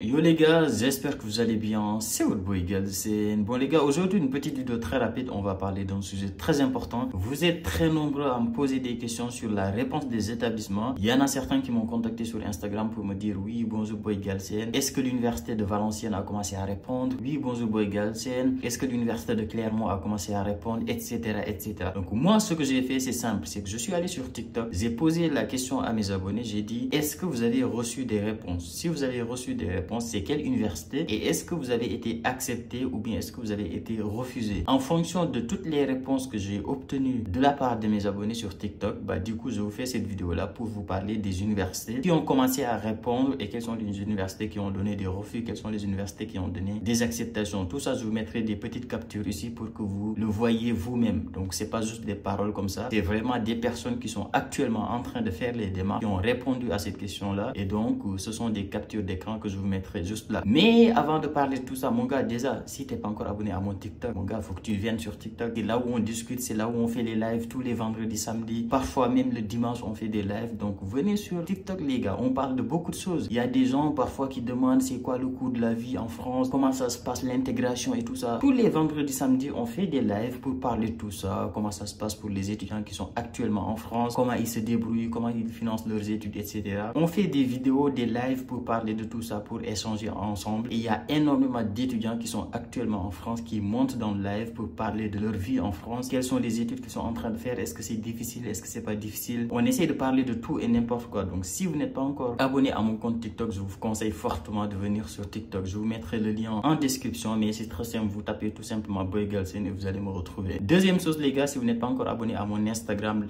Yo les gars, j'espère que vous allez bien, c'est votre boy Galsen. Bon les gars, aujourd'hui une petite vidéo très rapide, on va parler d'un sujet très important. Vous êtes très nombreux à me poser des questions sur la réponse des établissements. Il y en a certains qui m'ont contacté sur Instagram pour me dire oui, bonjour boy Galsen. Est-ce que l'université de Valenciennes a commencé à répondre? Oui, bonjour boy Galsen. Est-ce que l'université de Clermont a commencé à répondre? Etc. etc. Donc moi ce que j'ai fait c'est simple, c'est que je suis allé sur TikTok, j'ai posé la question à mes abonnés, j'ai dit est-ce que vous avez reçu des réponses? Si vous avez reçu des réponses, c'est quelle université et est-ce que vous avez été accepté ou bien est-ce que vous avez été refusé. En fonction de toutes les réponses que j'ai obtenues de la part de mes abonnés sur TikTok, du coup je vous fais cette vidéo là pour vous parler des universités qui ont commencé à répondre et quelles sont les universités qui ont donné des refus, quelles sont les universités qui ont donné des acceptations. Tout ça je vous mettrai des petites captures ici pour que vous le voyez vous-même. Donc c'est pas juste des paroles comme ça, c'est vraiment des personnes qui sont actuellement en train de faire les démarches, qui ont répondu à cette question là et donc ce sont des captures d'écran que je vous mettrai juste là. Mais avant de parler de tout ça, mon gars, déjà, si t'es pas encore abonné à mon TikTok, mon gars, faut que tu viennes sur TikTok. C'est là où on discute, c'est là où on fait les lives tous les vendredis, samedis. Parfois même le dimanche, on fait des lives. Donc, venez sur TikTok, les gars. On parle de beaucoup de choses. Il y a des gens parfois qui demandent c'est quoi le coût de la vie en France, comment ça se passe, l'intégration et tout ça. Tous les vendredis, samedis, on fait des lives pour parler de tout ça. Comment ça se passe pour les étudiants qui sont actuellement en France, comment ils se débrouillent, comment ils financent leurs études, etc. On fait des vidéos, des lives pour parler de tout ça, pour échanger ensemble. Et il y a énormément d'étudiants qui sont actuellement en France qui montent dans le live pour parler de leur vie en France. Quelles sont les études qu'ils sont en train de faire? Est-ce que c'est difficile? Est-ce que c'est pas difficile? On essaie de parler de tout et n'importe quoi. Donc si vous n'êtes pas encore abonné à mon compte TikTok, je vous conseille fortement de venir sur TikTok. Je vous mettrai le lien en description, mais c'est très simple. Vous tapez tout simplement Boy Galsen et vous allez me retrouver. Deuxième chose les gars, si vous n'êtes pas encore abonné à mon Instagram,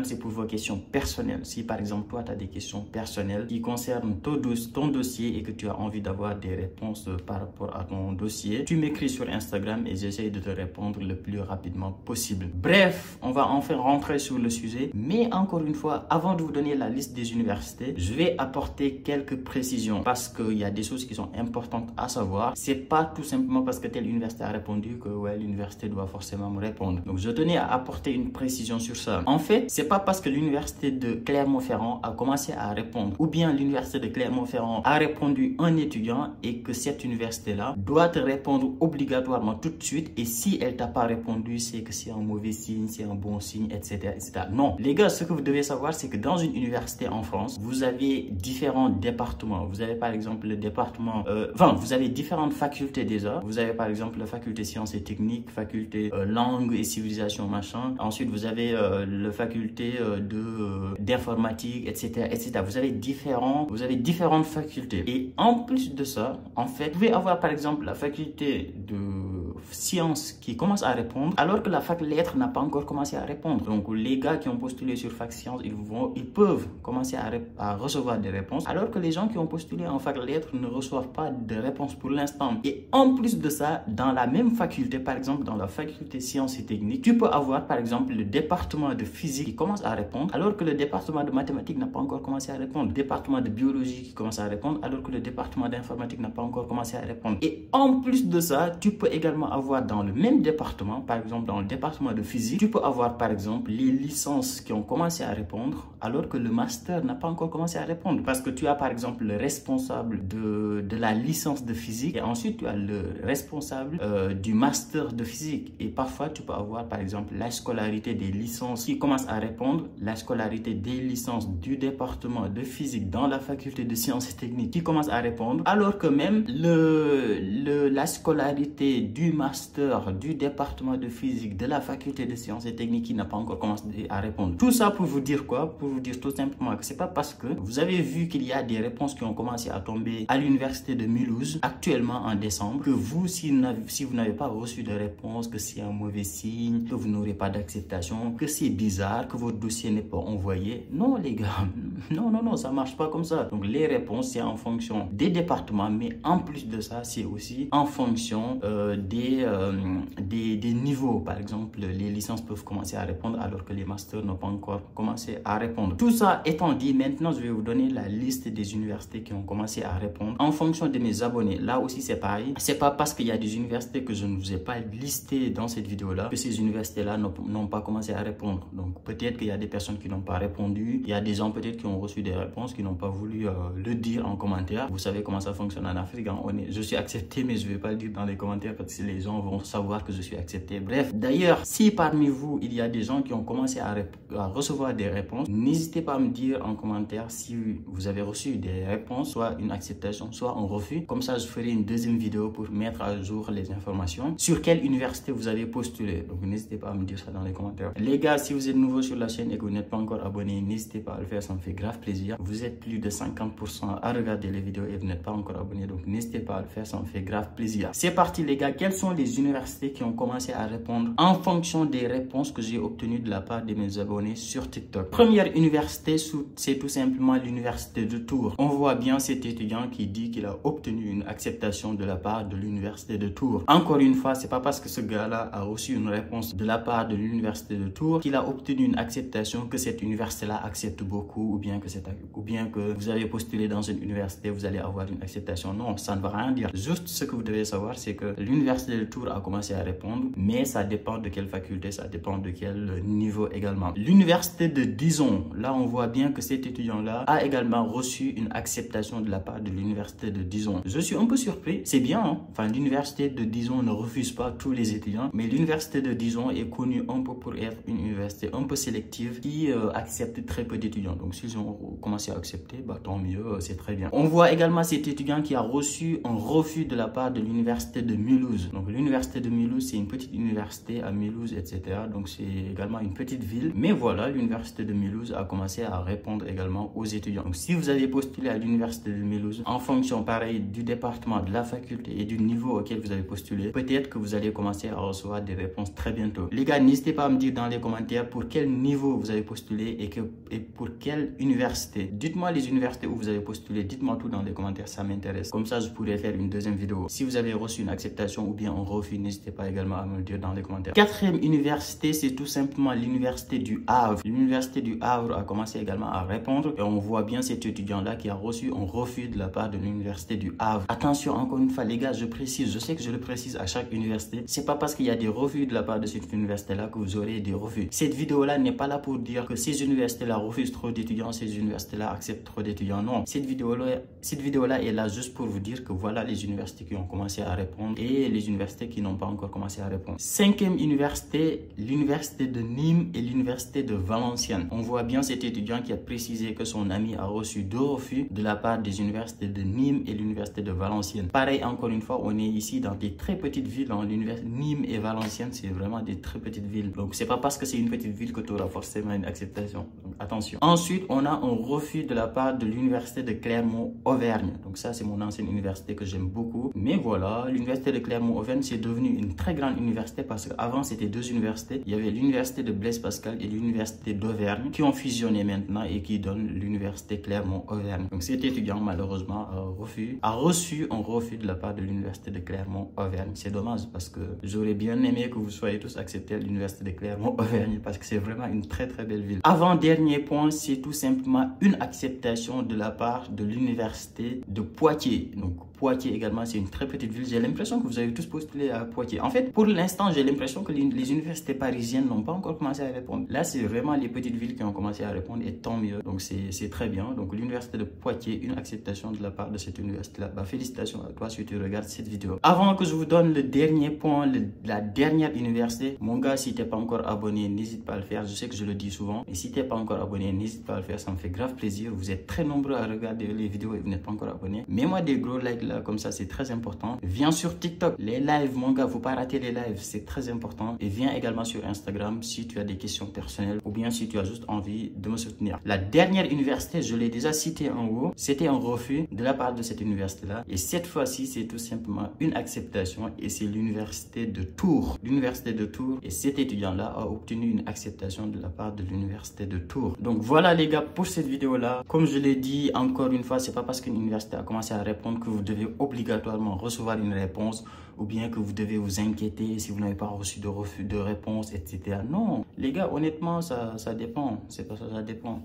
c'est pour vos questions personnelles. Si par exemple toi tu as des questions personnelles qui concernent ton dossier et que tu as envie d'avoir des réponses par rapport à ton dossier, tu m'écris sur Instagram et j'essaie de te répondre le plus rapidement possible. Bref, on va enfin rentrer sur le sujet, mais encore une fois, avant de vous donner la liste des universités, je vais apporter quelques précisions parce qu'il y a des choses qui sont importantes à savoir. C'est pas tout simplement parce que telle université a répondu que ouais, l'université doit forcément me répondre. Donc je tenais à apporter une précision sur ça. En fait, c'est pas parce que l'université de Clermont-Ferrand a commencé à répondre ou bien l'université de Clermont-Ferrand a répondu un étudiant et que cette université-là doit te répondre obligatoirement tout de suite, et si elle t'a pas répondu, c'est que c'est un mauvais signe, c'est un bon signe, etc., etc. Non, les gars, ce que vous devez savoir, c'est que dans une université en France, vous avez différents départements. Vous avez par exemple le département, vous avez différentes facultés déjà. Vous avez par exemple la faculté sciences et techniques, faculté langue et civilisation, machin. Ensuite, vous avez la faculté d'informatique, etc., etc. Vous avez différentes facultés. Et en plus de ça, en fait, vous pouvez avoir par exemple la faculté de sciences qui commence à répondre alors que la fac lettres n'a pas encore commencé à répondre. Donc les gars qui ont postulé sur fac sciences, ils peuvent commencer à recevoir des réponses alors que les gens qui ont postulé en fac lettres ne reçoivent pas de réponses pour l'instant. Et en plus de ça, dans la même faculté, par exemple dans la faculté sciences et techniques, tu peux avoir par exemple le département de physique qui commence à répondre alors que le département de mathématiques n'a pas encore commencé à répondre. Le département de biologie qui commence à répondre alors que le département d'informatique n'a pas encore commencé à répondre. Et en plus de ça, tu peux également avoir dans le même département, par exemple dans le département de physique, tu peux avoir par exemple les licences qui ont commencé à répondre alors que le master n'a pas encore commencé à répondre, parce que tu as par exemple le responsable de la licence de physique et ensuite tu as le responsable du master de physique. Et parfois tu peux avoir par exemple la scolarité des licences qui commencent à répondre, la scolarité des licences du département de physique dans la faculté de sciences et techniques qui commence à répondre, alors que même la scolarité du master du département de physique de la faculté de sciences et techniques qui n'a pas encore commencé à répondre. Tout ça pour vous dire quoi? Pour vous dire tout simplement que c'est pas parce que vous avez vu qu'il y a des réponses qui ont commencé à tomber à l'université de Mulhouse actuellement en décembre que vous, si vous n'avez pas reçu de réponse, que c'est un mauvais signe, que vous n'aurez pas d'acceptation, que c'est bizarre, que votre dossier n'est pas envoyé. Non les gars, non, ça marche pas comme ça. Donc les réponses c'est en fonction des départements, mais en plus de ça c'est aussi en fonction des des niveaux. Par exemple, les licences peuvent commencer à répondre alors que les masters n'ont pas encore commencé à répondre. Tout ça étant dit, maintenant je vais vous donner la liste des universités qui ont commencé à répondre en fonction de mes abonnés. Là aussi c'est pareil, c'est pas parce qu'il y a des universités que je ne vous ai pas listé dans cette vidéo là que ces universités là n'ont pas commencé à répondre. Donc peut-être qu'il y a des personnes qui n'ont pas répondu, il y a des gens peut-être qui ont reçu des réponses qui n'ont pas voulu le dire en commentaire. Vous savez comment ça fonctionne en Afrique, hein? Je suis accepté mais je vais pas le dire dans les commentaires parce que les gens vont savoir que je suis accepté. Bref, d'ailleurs, si parmi vous il y a des gens qui ont commencé à recevoir des réponses, n'hésitez pas à me dire en commentaire si vous avez reçu des réponses, soit une acceptation, soit un refus. Comme ça, je ferai une deuxième vidéo pour mettre à jour les informations sur quelle université vous avez postulé. Donc, n'hésitez pas à me dire ça dans les commentaires. Les gars, si vous êtes nouveau sur la chaîne et que vous n'êtes pas encore abonné, n'hésitez pas à le faire, ça me fait grave plaisir. Vous êtes plus de 50% à regarder les vidéos et vous n'êtes pas encore abonné, donc n'hésitez pas à le faire, ça me fait grave plaisir. C'est parti les gars, quelles sont les universités qui ont commencé à répondre en fonction des réponses que j'ai obtenues de la part de mes abonnés sur TikTok? Première université, c'est tout simplement l'université de Tours. On voit bien cet étudiant qui dit qu'il a obtenu une acceptation de la part de l'université de Tours. Encore une fois, c'est pas parce que ce gars-là a reçu une réponse de la part de l'université de Tours qu'il a obtenu une acceptation que cette université-là accepte beaucoup, ou bien que vous avez postulé dans une université, vous allez avoir une acceptation. Non, ça ne va rien dire. Juste ce que vous devez savoir, c'est que l'université de Tours a commencé à répondre, mais ça dépend de quelle faculté, ça dépend de quel niveau également. L'université de Dijon, là on voit bien que cet étudiant-là a également reçu une acceptation de la part de l'université de Dijon. Je suis un peu surpris, c'est bien, hein? Enfin, l'université de Dijon ne refuse pas tous les étudiants, mais l'université de Dijon est connue un peu pour être une université un peu sélective qui accepte très peu d'étudiants. Donc s'ils ont commencé à accepter, bah tant mieux, c'est très bien. On voit également cet étudiant qui a reçu un refus de la part de l'université de Mulhouse. Donc l'université de Mulhouse, c'est une petite université à Mulhouse, etc. Donc c'est également une petite ville, mais voilà, l'université de Mulhouse a commencé à répondre également aux étudiants. Donc si vous avez postulé à l'université de Mulhouse, en fonction pareil du département, de la faculté et du niveau auquel vous avez postulé, peut-être que vous allez commencer à recevoir des réponses très bientôt. Les gars, n'hésitez pas à me dire dans les commentaires pour quel niveau vous avez postulé et pour quelle université. Dites-moi les universités où vous avez postulé, dites-moi tout dans les commentaires, ça m'intéresse. Comme ça, je pourrais faire une deuxième vidéo. Si vous avez reçu une acceptation ou bien un refus, n'hésitez pas également à me le dire dans les commentaires. Quatrième université, c'est tout simplement l'université du Havre. L'université du Havre a commencé également à répondre et on voit bien cet étudiant-là qui a reçu un refus de la part de l'université du Havre. Attention, encore une fois, les gars, je précise, je sais que je le précise à chaque université, c'est pas parce qu'il y a des refus de la part de cette université-là que vous aurez des refus. Cette vidéo-là n'est pas là pour dire que ces universités-là refusent trop d'étudiants, ces universités-là acceptent trop d'étudiants. Non, cette vidéo-là est là juste pour vous dire que voilà les universités qui ont commencé à répondre et les universités qui n'ont pas encore commencé à répondre. Cinquième université, l'université de Nîmes et l'université de Valenciennes. On voit bien cet étudiant qui a précisé que son ami a reçu 2 refus de la part des universités de Nîmes et l'université de Valenciennes. Pareil, encore une fois, on est ici dans des très petites villes. Nîmes et Valenciennes, c'est vraiment des très petites villes. Donc, c'est pas parce que c'est une petite ville que tu auras forcément une acceptation. Donc, attention. Ensuite, on a un refus de la part de l'université de Clermont-Auvergne. Donc, ça, c'est mon ancienne université que j'aime beaucoup. Mais voilà, l'université de Clermont-Auvergne, c'est devenu une très grande université parce qu'avant, c'était 2 universités. Il y avait l'université de Blaise Pascal et l'université d'Auvergne qui ont fusionné maintenant et qui donnent l'université Clermont-Auvergne. Donc, cet étudiant, malheureusement, a reçu un refus de la part de l'université de Clermont-Auvergne. C'est dommage parce que j'aurais bien aimé que vous soyez tous acceptés à l'université de Clermont-Auvergne parce que c'est vraiment une très très belle ville. Avant-dernier point, c'est tout simplement une acceptation de la part de l'université de Poitiers. Donc, Poitiers également, c'est une très petite ville. J'ai l'impression que vous avez tous postulé à Poitiers. En fait, pour l'instant, j'ai l'impression que les universités parisiennes n'ont pas encore commencé à répondre. Là, c'est vraiment les petites villes qui ont commencé à répondre et tant mieux. Donc, c'est très bien. Donc, l'université de Poitiers, une acceptation de la part de cette université-là. Bah, félicitations à toi si tu regardes cette vidéo. Avant que je vous donne le dernier point, la dernière université, mon gars, si tu n'es pas encore abonné, n'hésite pas à le faire. Je sais que je le dis souvent. Et si tu n'es pas encore abonné, n'hésite pas à le faire. Ça me fait grave plaisir. Vous êtes très nombreux à regarder les vidéos et vous n'êtes pas encore abonné. Mets-moi des gros likes là, comme ça, c'est très important. Viens sur TikTok, les lives, mon gars, faut pas rater les lives, c'est très important. Et viens également sur Instagram si tu as des questions personnelles ou bien si tu as juste envie de me soutenir. La dernière université, je l'ai déjà cité en haut, c'était un refus de la part de cette université-là. Et cette fois-ci, c'est tout simplement une acceptation et c'est l'université de Tours. L'université de Tours et cet étudiant-là a obtenu une acceptation de la part de l'université de Tours. Donc voilà les gars pour cette vidéo-là. Comme je l'ai dit encore une fois, c'est pas parce qu'une université a commencé à répondre que vous devez devez obligatoirement recevoir une réponse ou bien que vous devez vous inquiéter si vous n'avez pas reçu de refus de réponse, etc. Non, les gars, honnêtement, ça dépend. C'est pas ça, ça dépend.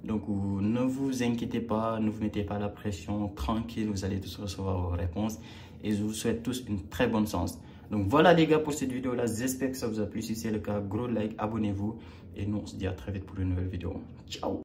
Donc, ne vous inquiétez pas, ne vous mettez pas la pression, tranquille, vous allez tous recevoir vos réponses et je vous souhaite tous une très bonne chance. Donc voilà les gars pour cette vidéo là, j'espère que ça vous a plu. Si c'est le cas, gros like, abonnez-vous et nous on se dit à très vite pour une nouvelle vidéo. Ciao!